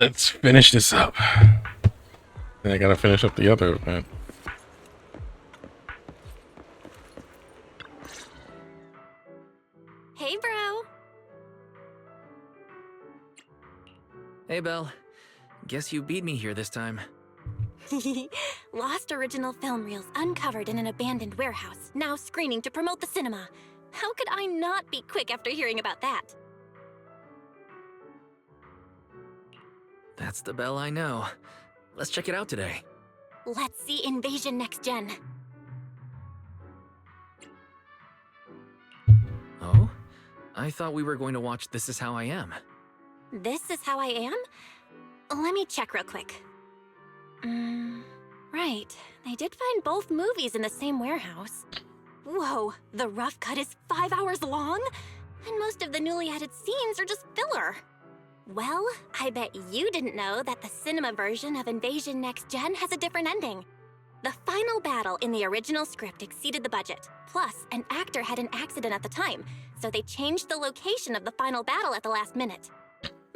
Let's finish this up. And I gotta finish up the other event. Hey, bro. Hey, Belle. Guess you beat me here this time. Lost original film reels uncovered in an abandoned warehouse, now screening to promote the cinema. How could I not be quick after hearing about that? That's the Belle I know. Let's check it out today. Let's see Invasion Next Gen. Oh? I thought we were going to watch This Is How I Am. This Is How I Am? Let me check real quick. Right. They did find both movies in the same warehouse. Whoa, the rough cut is 5 hours long? And most of the newly added scenes are just filler. Well, I bet you didn't know that the cinema version of Invasion Next Gen has a different ending. The final battle in the original script exceeded the budget. Plus, an actor had an accident at the time, so they changed the location of the final battle at the last minute.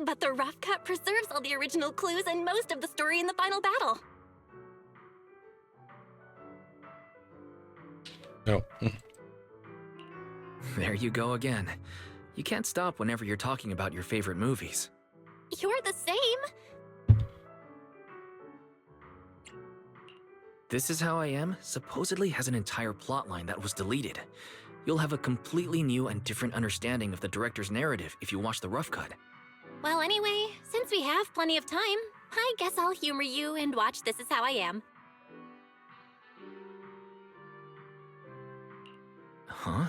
But the rough cut preserves all the original clues and most of the story in the final battle. No. There you go again. You can't stop whenever you're talking about your favorite movies. You're the same. This Is How I Am supposedly has an entire plotline that was deleted. You'll have a completely new and different understanding of the director's narrative if you watch the rough cut. Well, anyway, since we have plenty of time, I guess I'll humor you and watch This Is How I Am. Huh?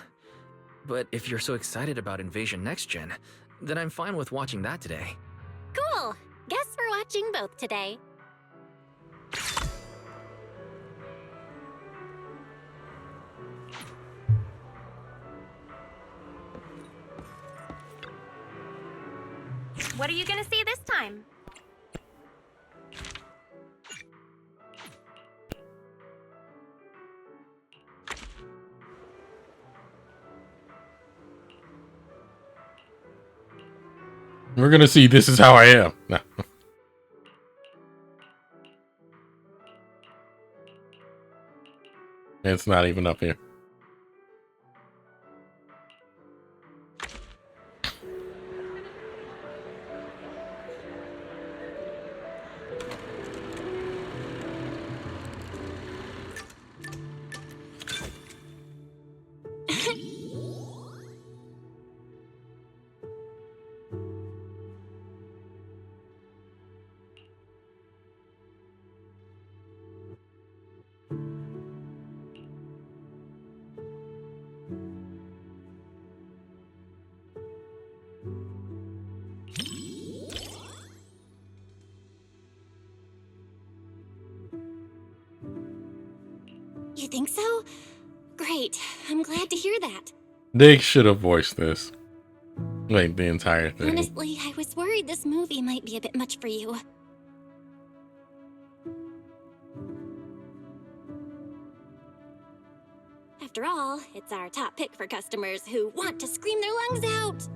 But if you're so excited about Invasion Next Gen, then I'm fine with watching that today. Cool! Guess we're watching both today. What are you gonna see this time? We're gonna see This Is How I Am. No. It's not even up here. You think so? Great. I'm glad to hear that. They should have voiced this. Like, the entire thing. Honestly, I was worried this movie might be a bit much for you. After all, it's our top pick for customers who want to scream their lungs out.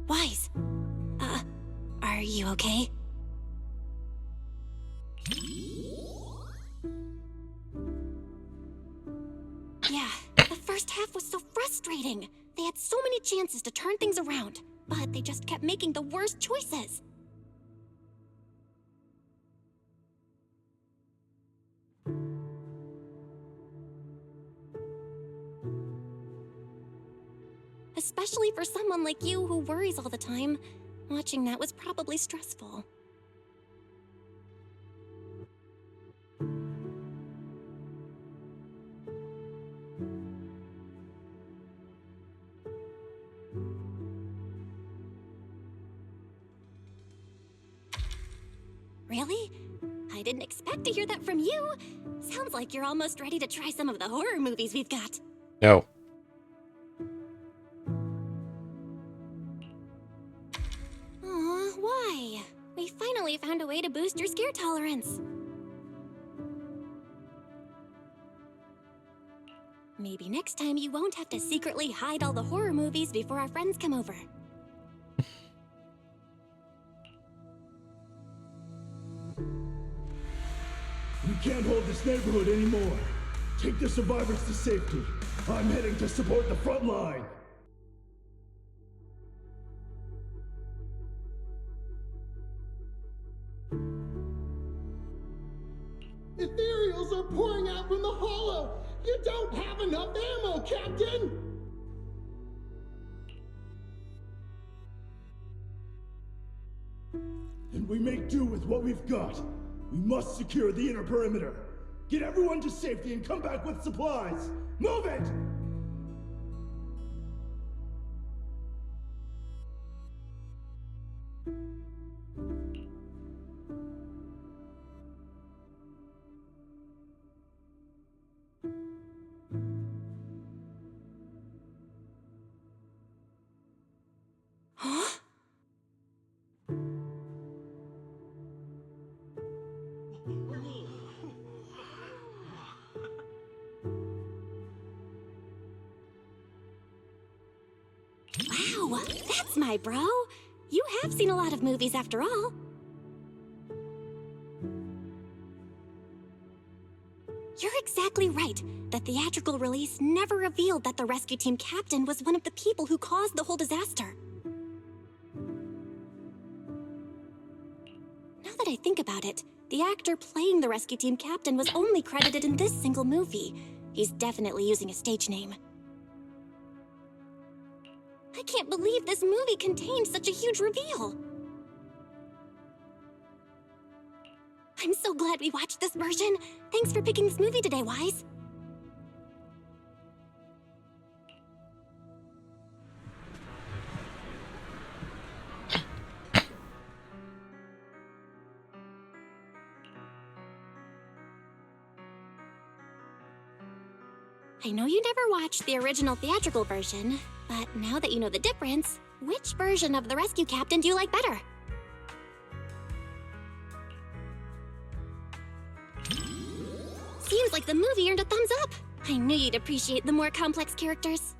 Wise. Are you okay? Yeah, the first half was so frustrating. They had so many chances to turn things around, but they just kept making the worst choices. Especially for someone like you who worries all the time. Watching that was probably stressful. Really? I didn't expect to hear that from you. Sounds like you're almost ready to try some of the horror movies we've got. No. Aw, why? We finally found a way to boost your scare tolerance. Maybe next time you won't have to secretly hide all the horror movies before our friends come over. We can't hold this neighborhood anymore. Take the survivors to safety. I'm heading to support the front line. Ethereals are pouring out from the hollow! You don't have enough ammo, Captain! And we make do with what we've got. We must secure the inner perimeter. Get everyone to safety and come back with supplies. Move it! Huh? Wow, that's my bro. You have seen a lot of movies after all. You're exactly right. The theatrical release never revealed that the rescue team captain was one of the people who caused the whole disaster. Now that I think about it, the actor playing the rescue team captain was only credited in this single movie. He's definitely using a stage name. I can't believe this movie contained such a huge reveal. I'm so glad we watched this version. Thanks for picking this movie today, Wise. I know you never watched the original theatrical version, but now that you know the difference, which version of the rescue captain do you like better? Seems like the movie earned a thumbs up. I knew you'd appreciate the more complex characters.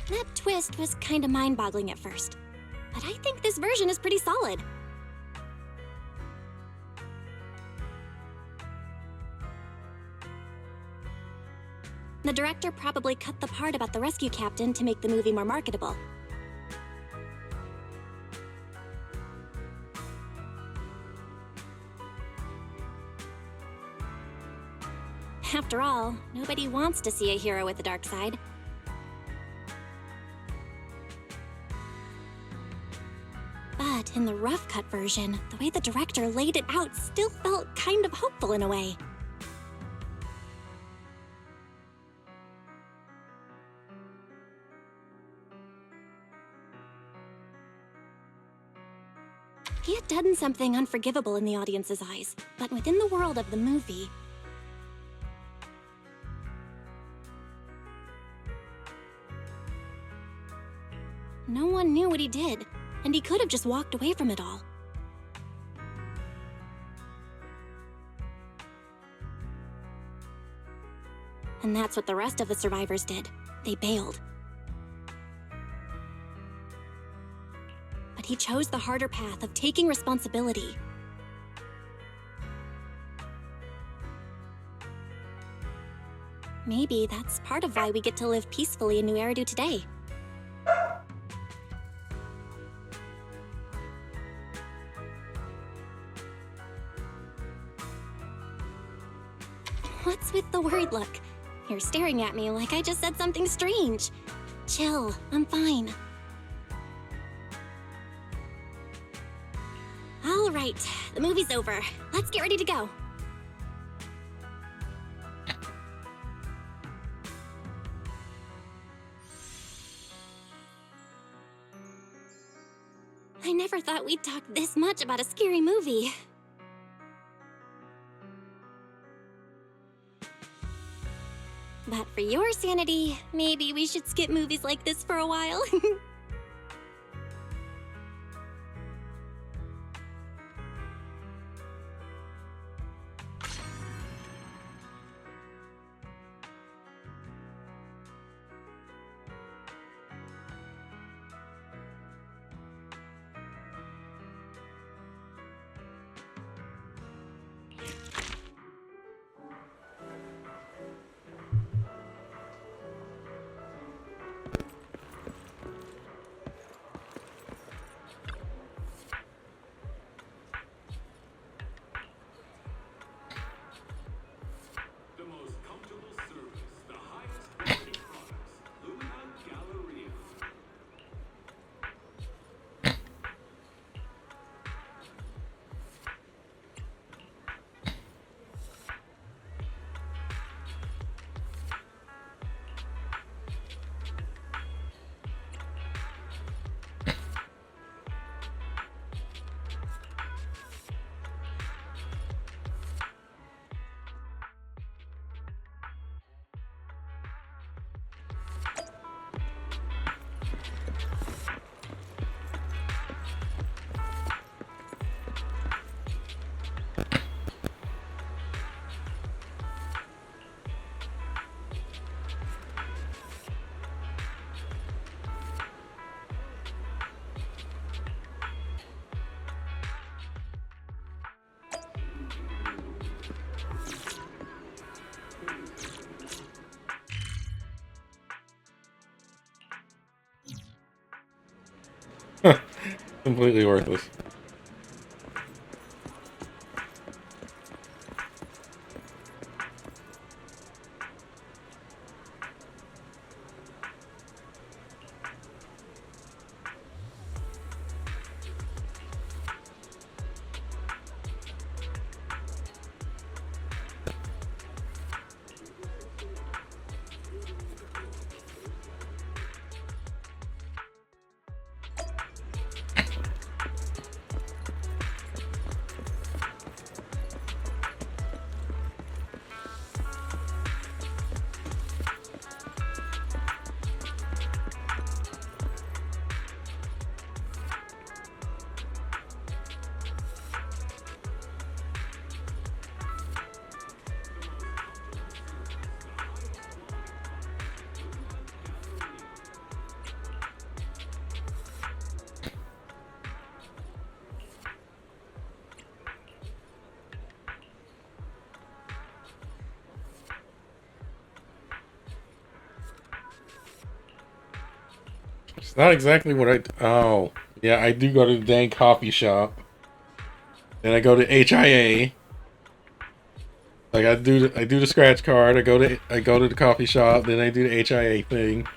That twist was kinda mind-boggling at first, but I think this version is pretty solid. The director probably cut the part about the rescue captain to make the movie more marketable. After all, nobody wants to see a hero with a dark side. But in the rough cut version, the way the director laid it out still felt kind of hopeful in a way. He had done something unforgivable in the audience's eyes, but within the world of the movie, no one knew what he did, and he could have just walked away from it all. And that's what the rest of the survivors did. They bailed. But he chose the harder path of taking responsibility. Maybe that's part of why we get to live peacefully in New Eridu today. What's with the worried look? You're staring at me like I just said something strange. Chill, I'm fine. All right, the movie's over. Let's get ready to go. I never thought we'd talk this much about a scary movie. But for your sanity, maybe we should skip movies like this for a while. Completely worthless. It's not exactly what oh, yeah, I do go to the dang coffee shop. Then I go to HIA. Like I do the scratch card. I go to the coffee shop. Then I do the HIA thing.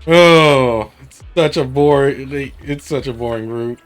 Oh, it's such a boring route.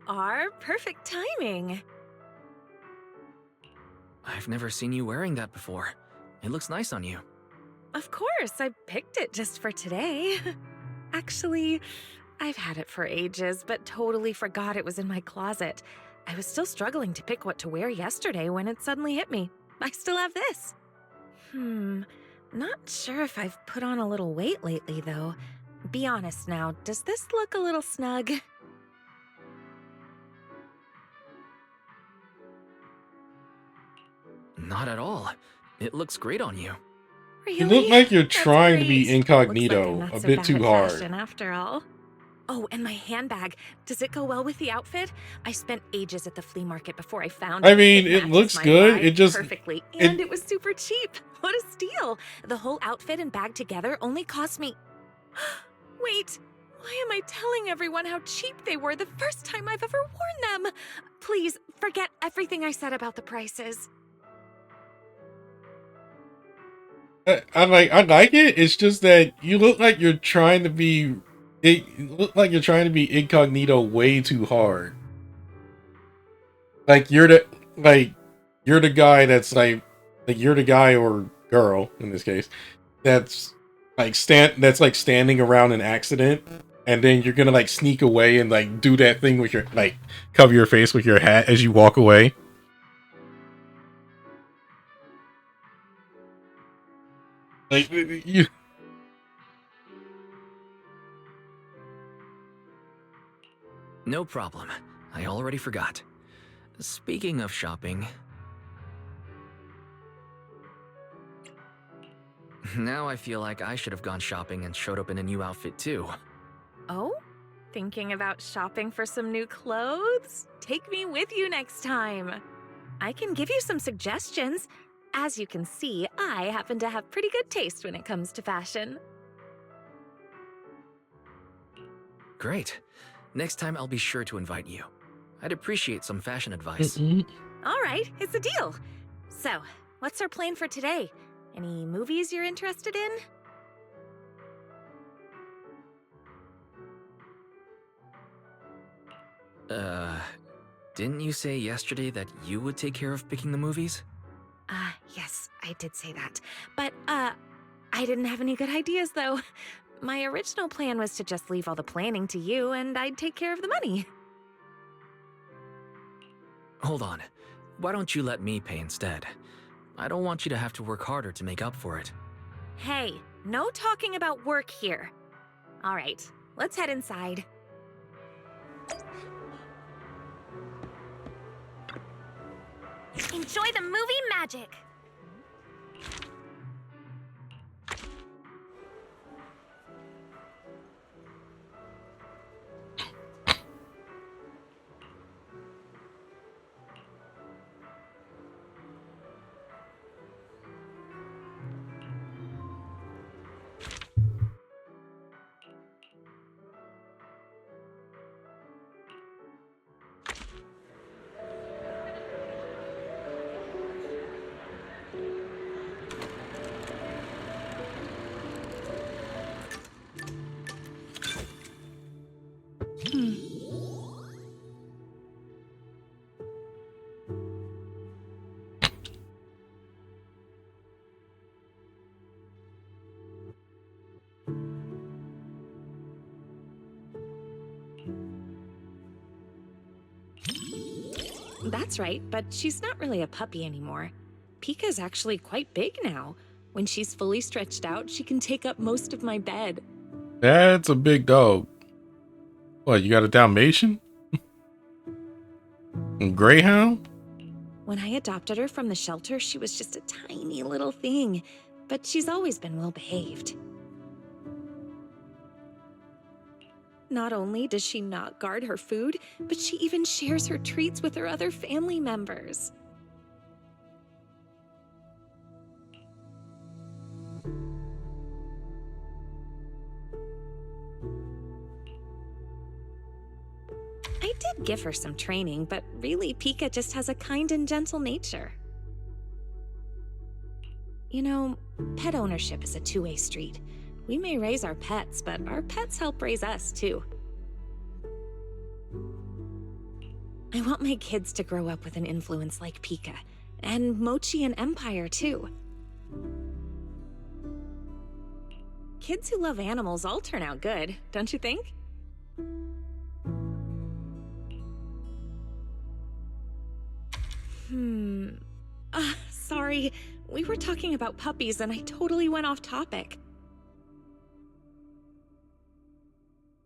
are. Perfect timing. I've never seen you wearing that before. It looks nice on you. Of course, I picked it just for today. Actually, I've had it for ages, but totally forgot it was in my closet. I was still struggling to pick what to wear yesterday when it suddenly hit me. I still have this. Not sure if I've put on a little weight lately, though. Be honest now, does this look a little snug? Not at all. It looks great on you. Really? You look like you're That's trying to be great. incognito Looks like I'm not a so bit bad too at hard. fashion after all. Oh, and my handbag. Does it go well with the outfit? I spent ages at the flea market before I found it. I mean, it matches looks my good. vibe It just perfectly, and it was super cheap. What a steal! The whole outfit and bag together only cost me. Wait, why am I telling everyone how cheap they were the first time I've ever worn them? Please forget everything I said about the prices. I like it. It's just that you look like you're trying to be. You look like you're trying to be incognito way too hard. Like you're the guy that's like you're the guy or girl in this case that's like standing around an accident, and then you're gonna like sneak away and like do that thing with your like cover your face with your hat as you walk away. Like you. No problem. I already forgot. Speaking of shopping... Now I feel like I should have gone shopping and showed up in a new outfit too. Oh? Thinking about shopping for some new clothes? Take me with you next time. I can give you some suggestions. As you can see, I happen to have pretty good taste when it comes to fashion. Great. Next time I'll be sure to invite you. I'd appreciate some fashion advice. All right, it's a deal. So, what's our plan for today? Any movies you're interested in? Didn't you say yesterday that you would take care of picking the movies? Yes, I did say that. But, I didn't have any good ideas, though. My original plan was to just leave all the planning to you, and I'd take care of the money. Hold on. Why don't you let me pay instead? I don't want you to have to work harder to make up for it. Hey, no talking about work here. All right, let's head inside. Enjoy the movie magic! That's right, but she's not really a puppy anymore. Pika's actually quite big now. When she's fully stretched out, she can take up most of my bed. That's a big dog. What, you got a Dalmatian? A Greyhound? When I adopted her from the shelter, she was just a tiny little thing, but she's always been well behaved. Not only does she not guard her food, but she even shares her treats with her other family members. I did give her some training, but really, Pika just has a kind and gentle nature. You know, pet ownership is a two-way street. We may raise our pets, but our pets help raise us, too. I want my kids to grow up with an influence like Pika. And Mochi and Empire, too. Kids who love animals all turn out good, don't you think? Sorry. We were talking about puppies and I totally went off topic.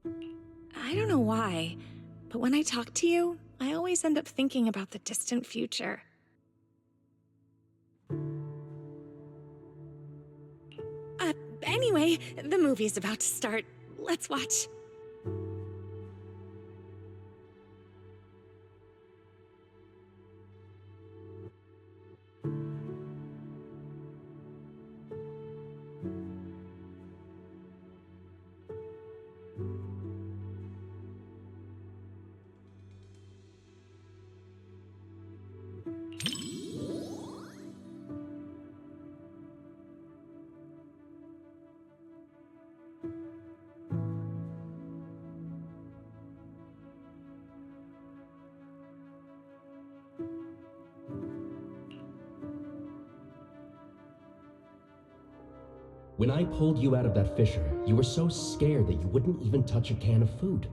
I don't know why, but when I talk to you, I always end up thinking about the distant future. Anyway, the movie's about to start. Let's watch. When I pulled you out of that fissure, you were so scared that you wouldn't even touch a can of food.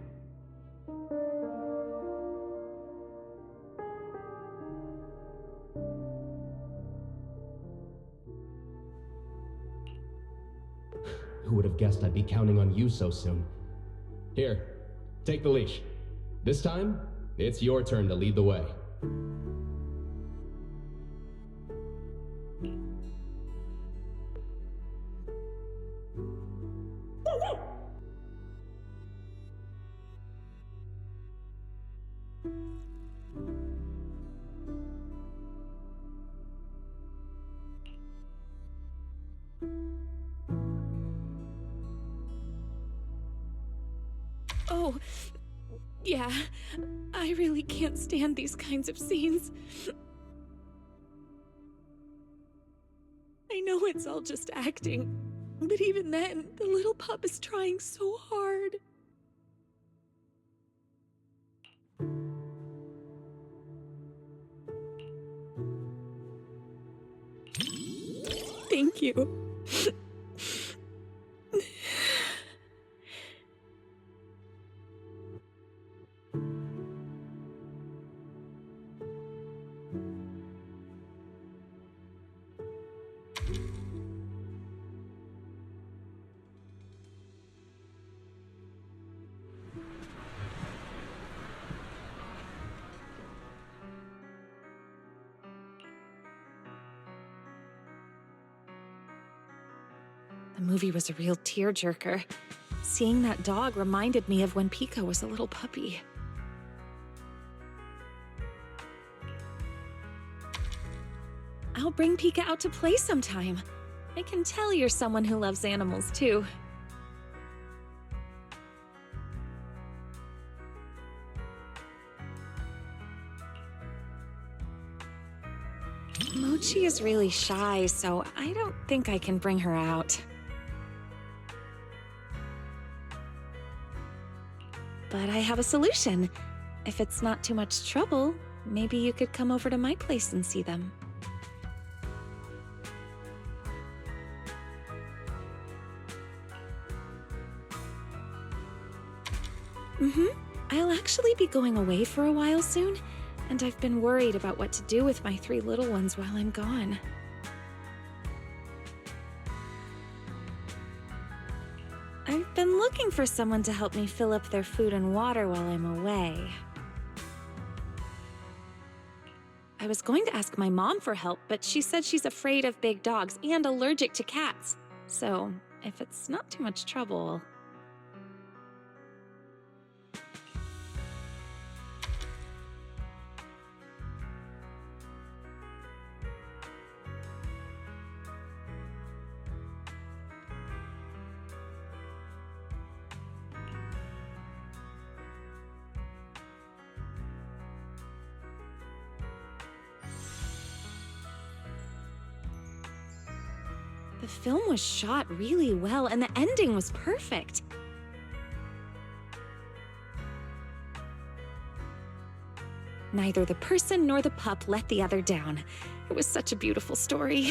Who would have guessed I'd be counting on you so soon? Here, take the leash. This time, it's your turn to lead the way. Oh, yeah. I really can't stand these kinds of scenes. I know it's all just acting, but even then, the little pup is trying so hard. Thank you. The movie was a real tearjerker. Seeing that dog reminded me of when Pika was a little puppy. I'll bring Pika out to play sometime. I can tell you're someone who loves animals, too. Mochi is really shy, so I don't think I can bring her out. But I have a solution. If it's not too much trouble, maybe you could come over to my place and see them. I'll actually be going away for a while soon, and I've been worried about what to do with my 3 little ones while I'm gone. I've been looking for someone to help me fill up their food and water while I'm away. I was going to ask my mom for help, but she said she's afraid of big dogs and allergic to cats. So, if it's not too much trouble... The film was shot really well, and the ending was perfect. Neither the person nor the pup let the other down. It was such a beautiful story.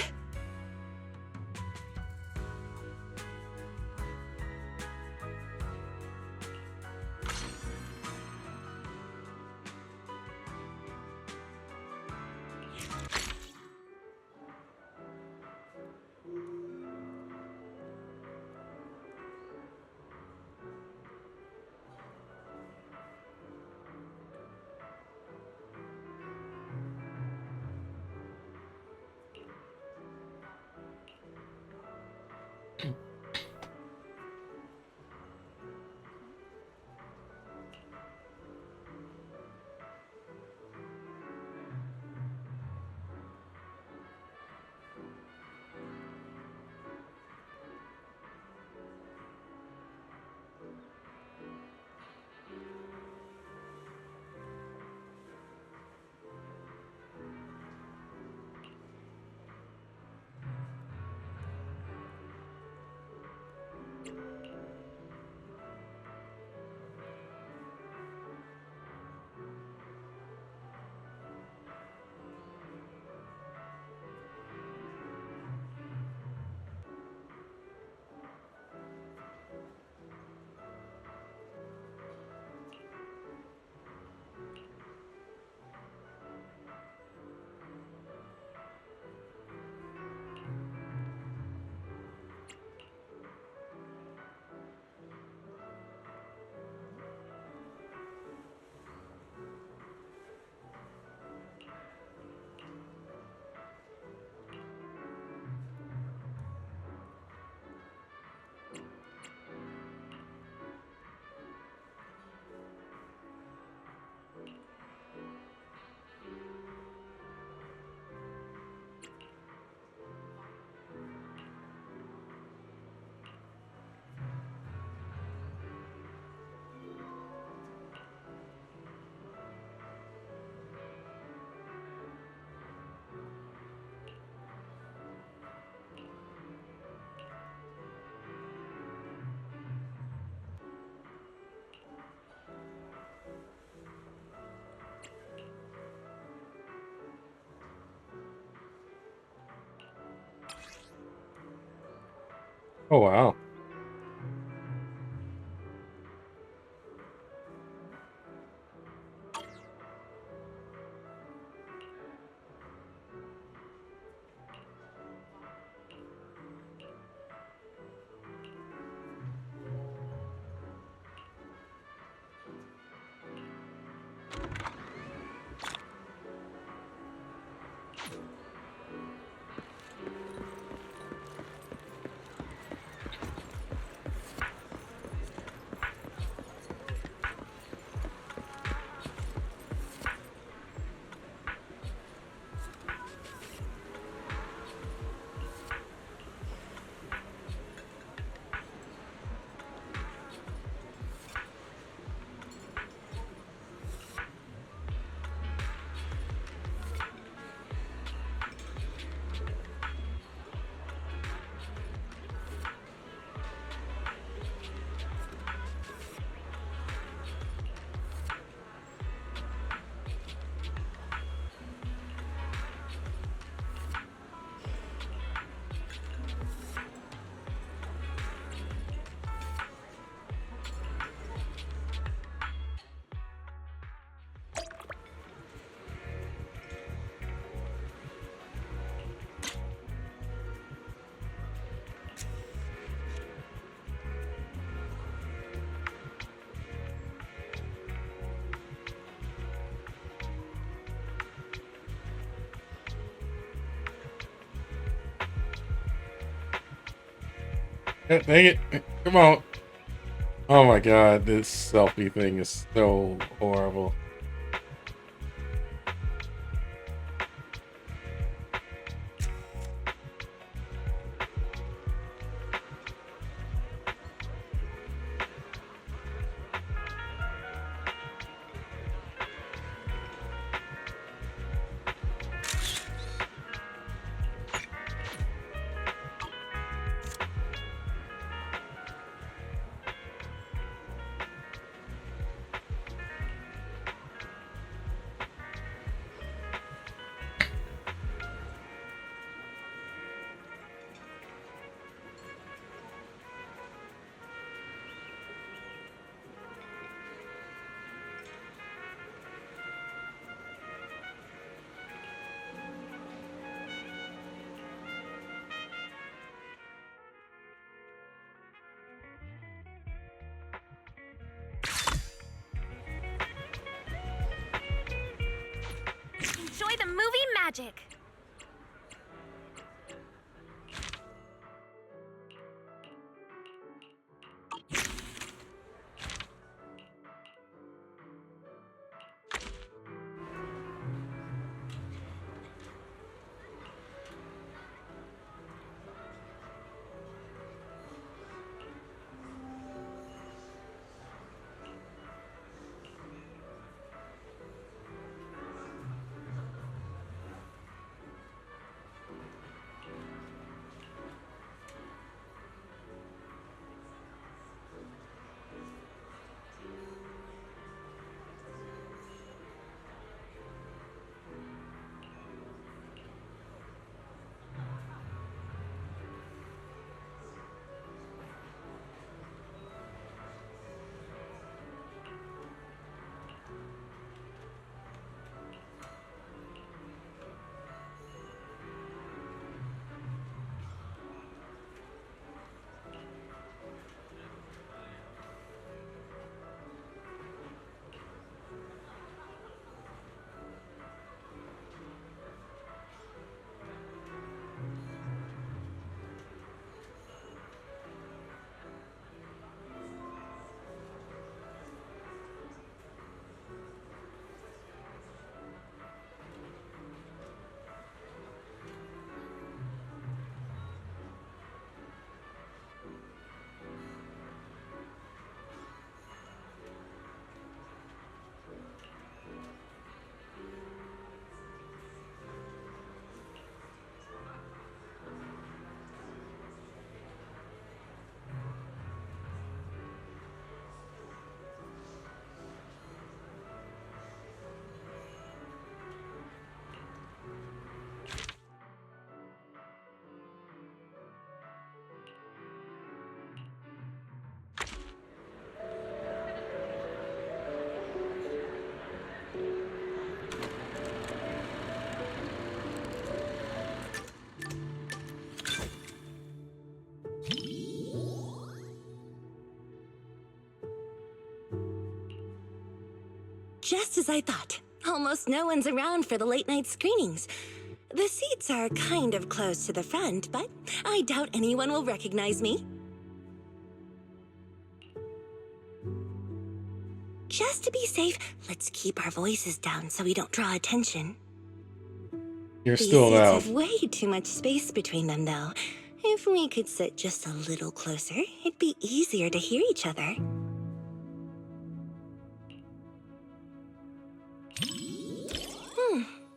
Oh wow. Dang it. Come on. Oh my god, this selfie thing is so horrible. magic. Just as I thought. Almost no one's around for the late night screenings. The seats are kind of close to the front, but I doubt anyone will recognize me. Just to be safe, let's keep our voices down so we don't draw attention. You're These still seats out. have way too much space between them, though. If we could sit just a little closer, it'd be easier to hear each other.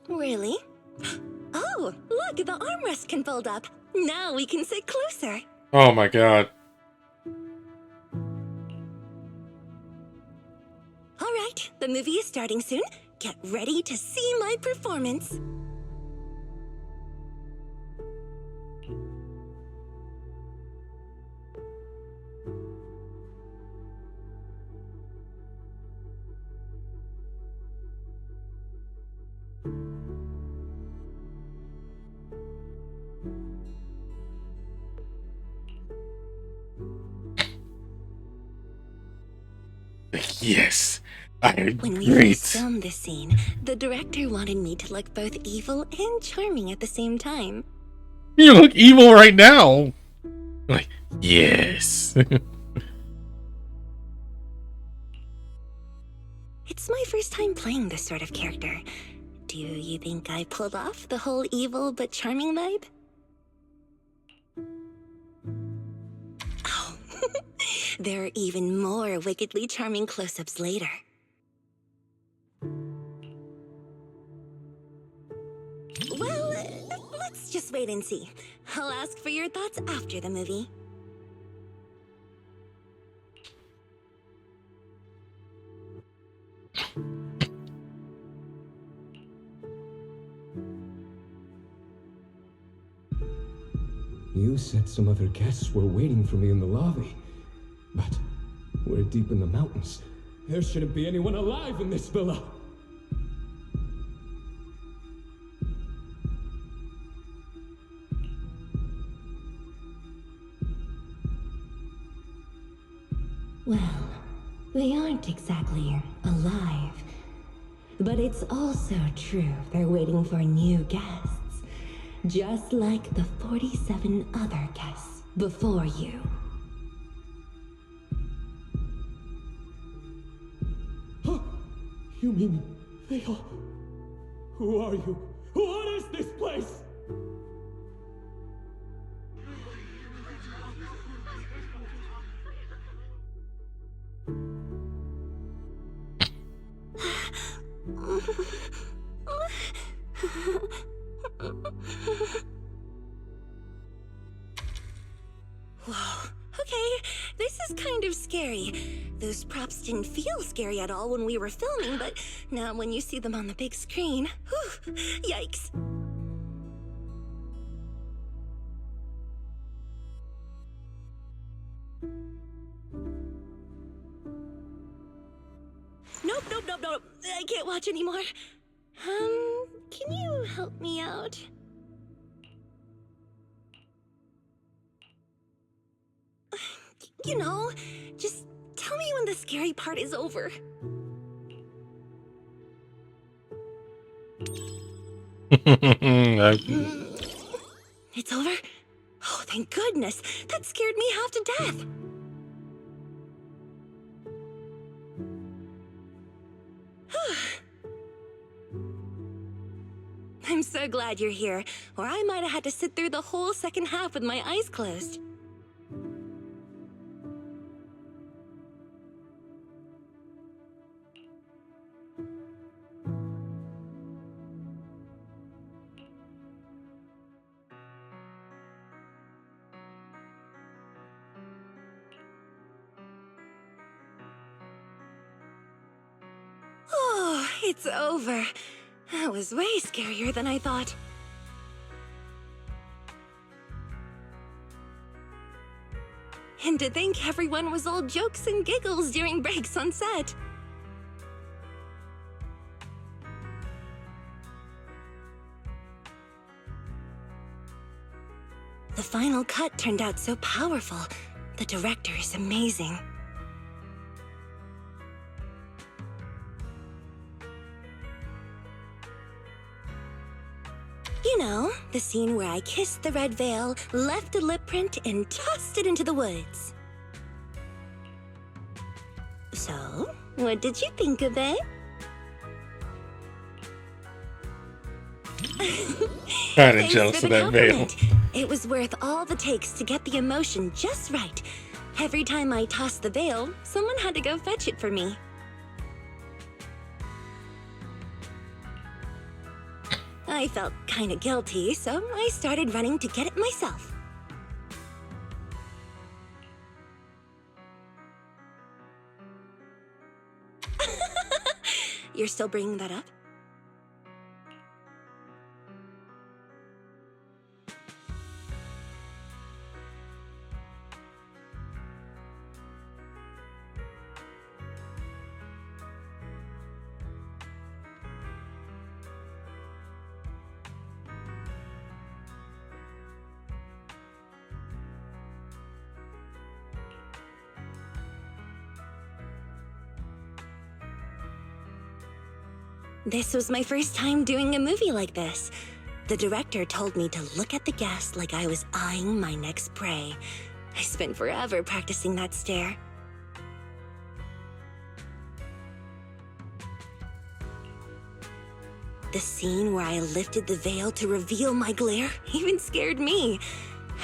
Really? Oh, look, the armrest can fold up. Now we can sit closer. Oh my god. All right, the movie is starting soon. Get ready to see my performance. Yes, I am When we great. first filmed this scene, the director wanted me to look both evil and charming at the same time. You look evil right now. Like, yes. It's my first time playing this sort of character. Do you think I pulled off the whole evil but charming vibe? Oh, there are even more wickedly charming close-ups later. Well, let's just wait and see. I'll ask for your thoughts after the movie. You said some other guests were waiting for me in the lobby. But we're deep in the mountains. There shouldn't be anyone alive in this villa. Well, they aren't exactly alive. But it's also true they're waiting for new guests. Just like the 47 other guests before you. Huh? You mean they all... Who are you? What is this place? Whoa. Okay, this is kind of scary. Those props didn't feel scary at all when we were filming, but now when you see them on the big screen, whew, yikes. Nope. I can't watch anymore. Can you help me out? You know, just tell me when the scary part is over. It's over? Oh, thank goodness. That scared me half to death. I'm so glad you're here, or I might have had to sit through the whole second half with my eyes closed. Oh, it's over. That was way scarier than I thought. And to think everyone was all jokes and giggles during breaks on set. The final cut turned out so powerful. The director is amazing. You know, the scene where I kissed the red veil, left a lip print, and tossed it into the woods. So, what did you think of it? Kind of Thanks jealous for of the that veil. compliment. It was worth all the takes to get the emotion just right. Every time I tossed the veil, someone had to go fetch it for me. I felt kind of guilty, so I started running to get it myself. You're still bringing that up? This was my first time doing a movie like this. The director told me to look at the guest like I was eyeing my next prey. I spent forever practicing that stare. The scene where I lifted the veil to reveal my glare even scared me.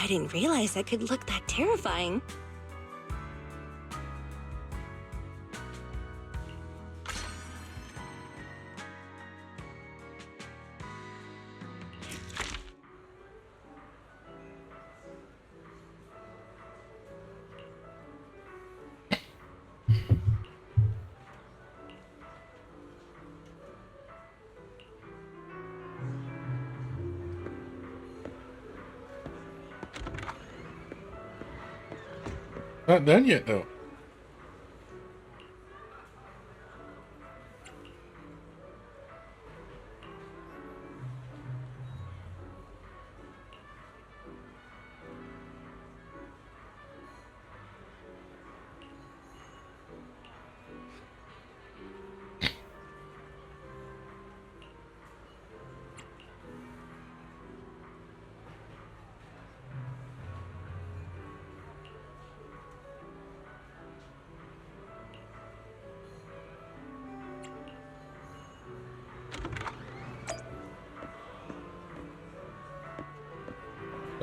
I didn't realize I could look that terrifying. Not done yet, though.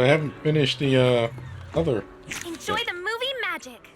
I haven't finished the other. Enjoy the movie magic.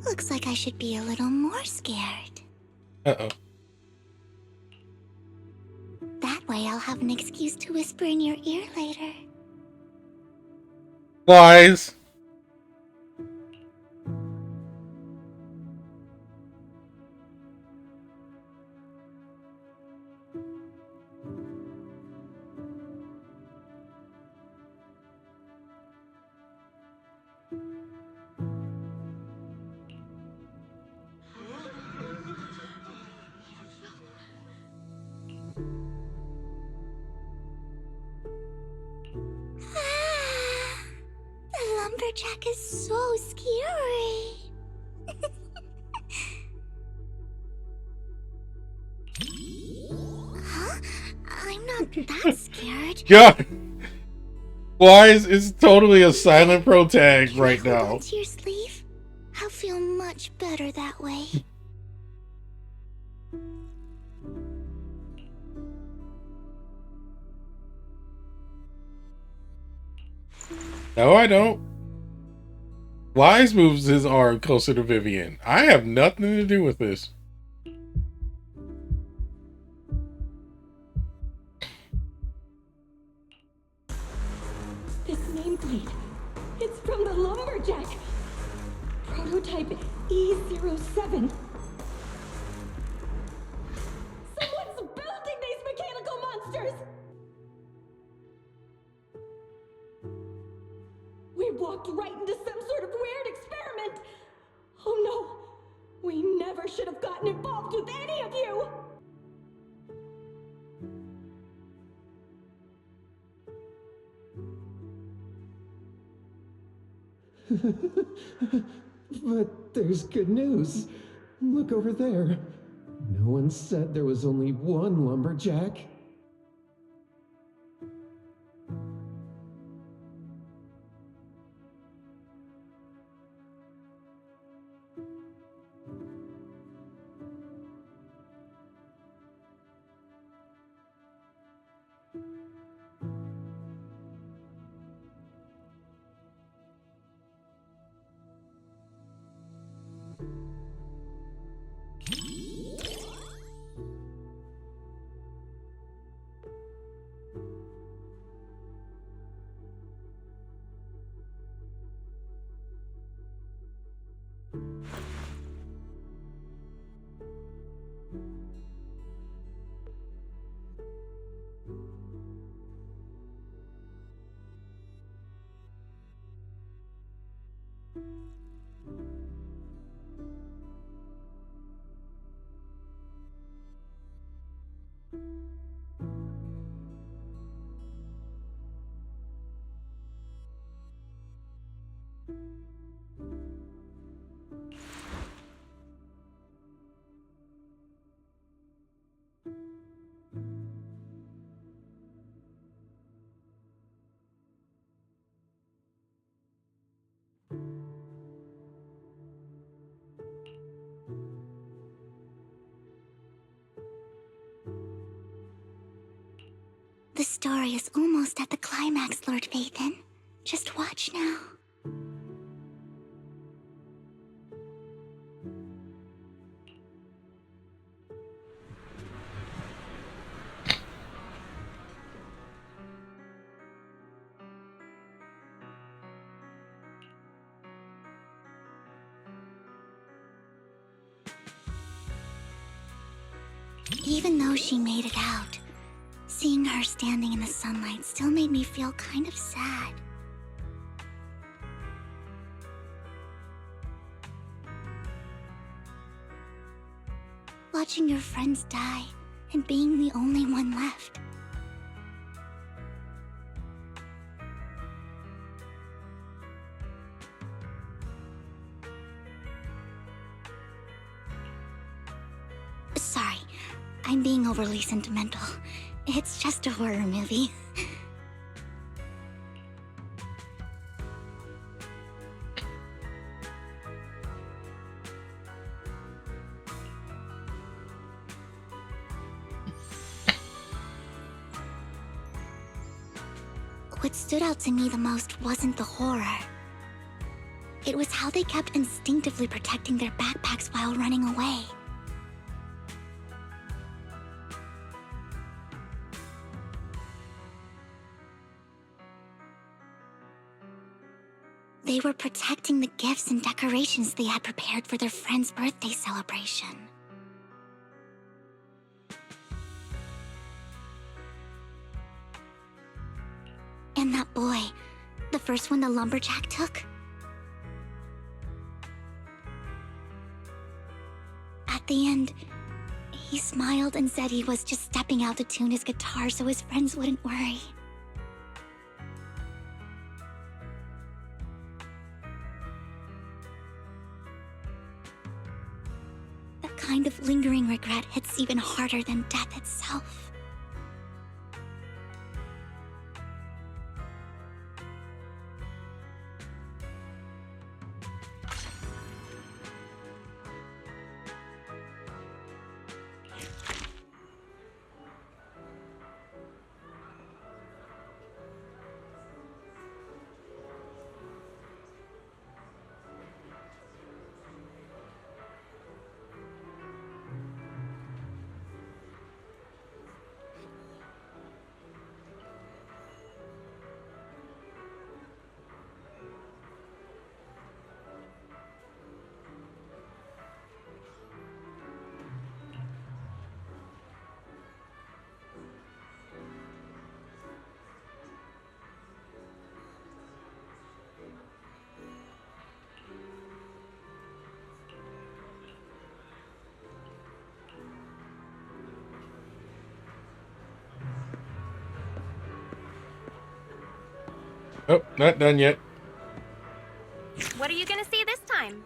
Looks like I should be a little more scared. Uh-oh. That way I'll have an excuse to whisper in your ear later. Wise. The lumberjack is so scary. Huh? I'm not that scared. God. Wise is totally a silent protag right Can I hold now. onto your sleeve? I'll feel much better that way. No, I don't. Wise moves his arm closer to Vivian. I have nothing to do with this. This nameplate, it's from the lumberjack. Prototype E07. Someone's building these mechanical monsters! We walked right into some sort of weird experiment. Oh no, we never should have gotten involved with any of you! But there's good news. Look over there. No one said there was only one lumberjack. The story is almost at the climax, Lord Vathan. Just watch now. Even though she made it out, seeing her standing in the sunlight still made me feel kind of sad. Watching your friends die and being the only one left. Sorry, I'm being overly sentimental. It's just a horror movie. What stood out to me the most wasn't the horror. It was how they kept instinctively protecting their backpacks while running away. They were protecting the gifts and decorations they had prepared for their friend's birthday celebration. And that boy, the first one the lumberjack took? At the end, he smiled and said he was just stepping out to tune his guitar so his friends wouldn't worry. That kind of lingering regret hits even harder than death itself. Oh, not done yet. What are you gonna see this time?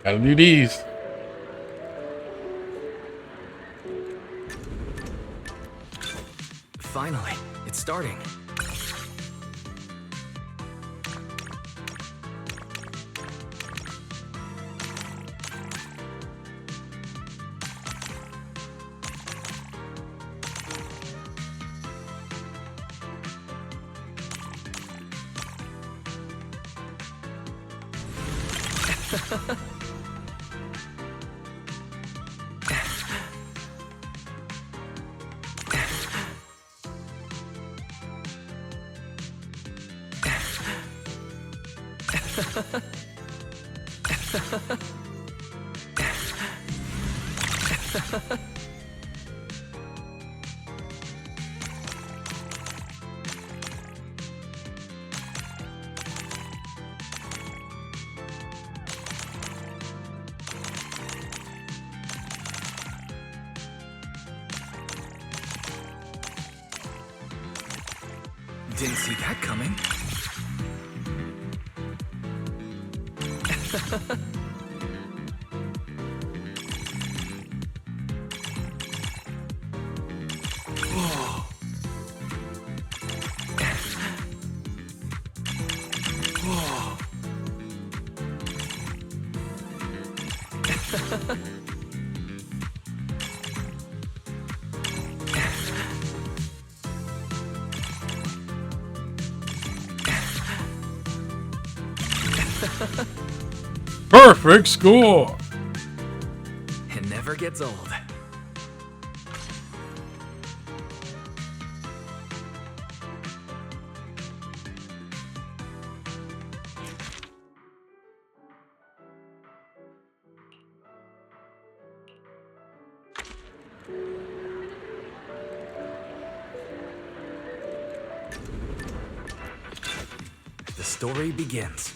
Gotta do these. Finally, it's starting. Didn't see that coming. Whoa. Whoa. Perfect score. It never gets old. story begins.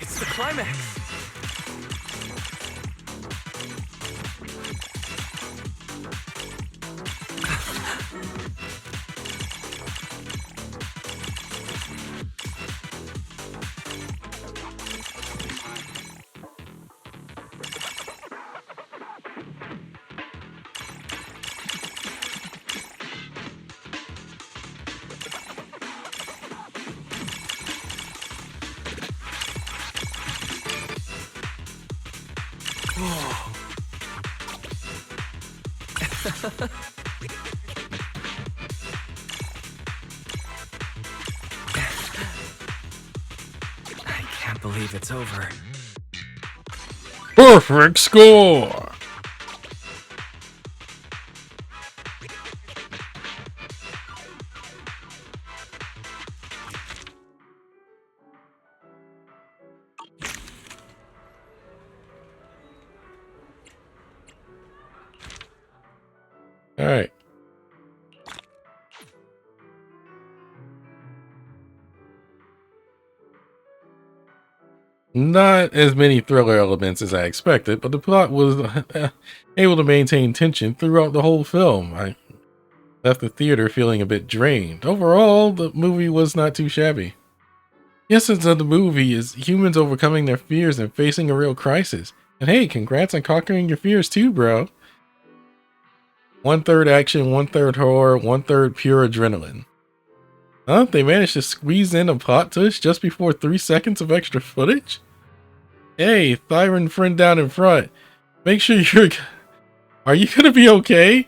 It's the climax. I can't believe it's over. Perfect score! Alright. Not as many thriller elements as I expected, but the plot was able to maintain tension throughout the whole film. I left the theater feeling a bit drained. Overall, the movie was not too shabby. The essence of the movie is humans overcoming their fears and facing a real crisis. And hey, congrats on conquering your fears too, bro. 1/3 action, 1/3 horror, 1/3 pure adrenaline. Huh? They managed to squeeze in a plot twist just before 3 seconds of extra footage? Hey, Thyron friend down in front. Make sure you're... Are you gonna be okay?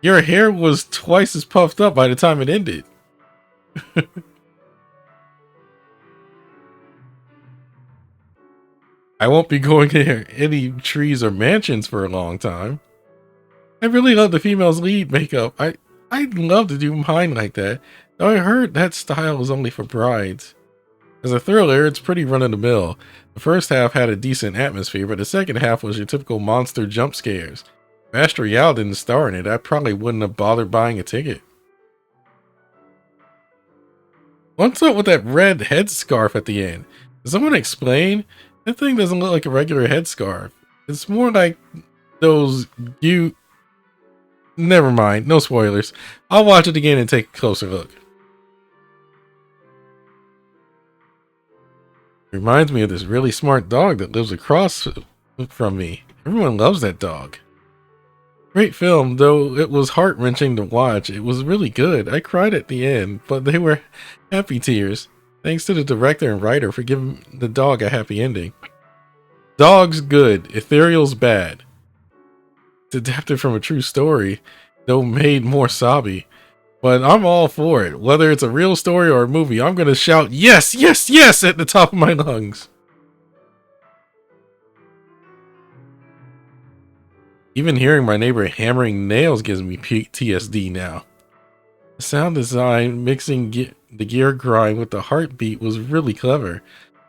Your hair was twice as puffed up by the time it ended. I won't be going near any trees or mansions for a long time. I really love the female's lead makeup. I'd love to do mine like that. Though I heard that style is only for brides. As a thriller, it's pretty run-of-the-mill. The first half had a decent atmosphere, but the second half was your typical monster jump scares. If Astor Yao didn't star in it, I probably wouldn't have bothered buying a ticket. What's up with that red headscarf at the end? Does someone explain? That thing doesn't look like a regular headscarf. It's more like those Never mind, no spoilers. I'll watch it again and take a closer look. Reminds me of this really smart dog that lives across from me. Everyone loves that dog. Great film, though it was heart-wrenching to watch. It was really good. I cried at the end, but they were happy tears. Thanks to the director and writer for giving the dog a happy ending. Dog's good, Ethereal's bad. It's adapted from a true story, though made more sobby. But I'm all for it. Whether it's a real story or a movie, I'm gonna shout yes, yes, yes at the top of my lungs. Even hearing my neighbor hammering nails gives me PTSD now. The sound design mixing the gear grind with the heartbeat was really clever,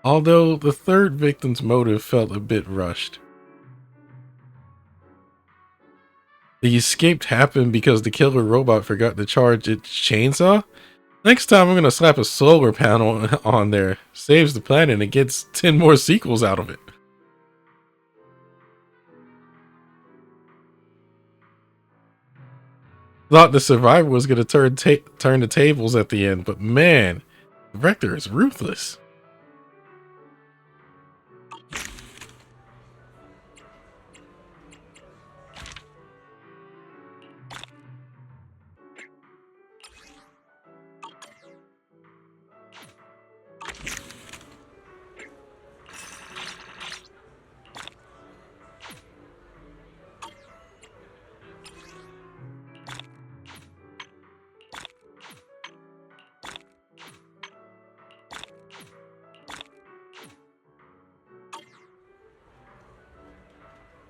although the third victim's motive felt a bit rushed. The escape happened because the killer robot forgot to charge its chainsaw? Next time I'm gonna slap a solar panel on there. Saves the planet and gets 10 more sequels out of it. Thought the survivor was gonna turn the tables at the end, but man, the director is ruthless.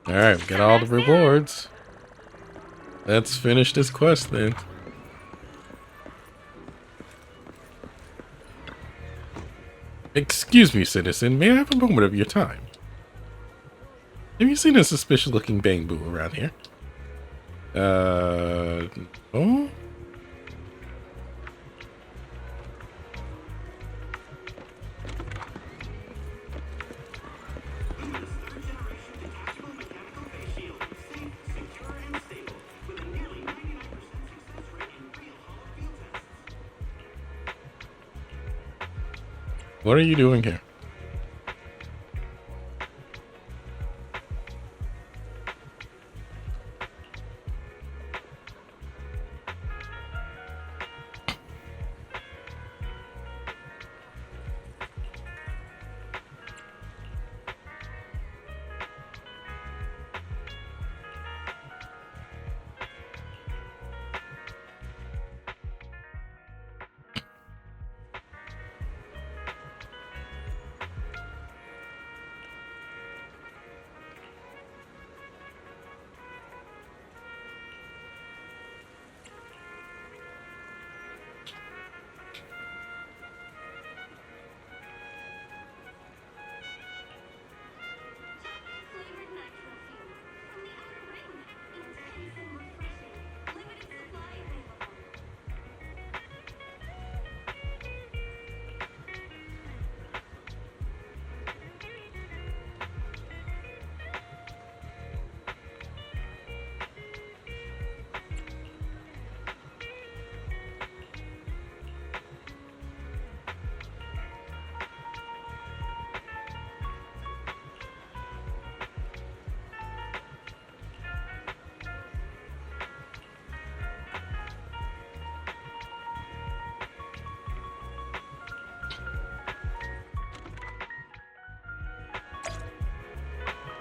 Alright, we got all the rewards. Let's finish this quest then. Excuse me, citizen. May I have a moment of your time? Have you seen a suspicious looking bamboo around here? Oh? What are you doing here?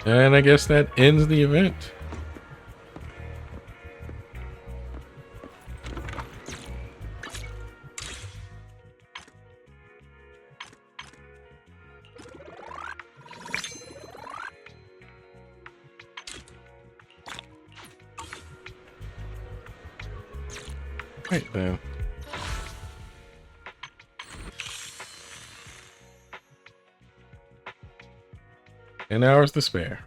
And I guess that ends the event. Right then. 10 hours to spare.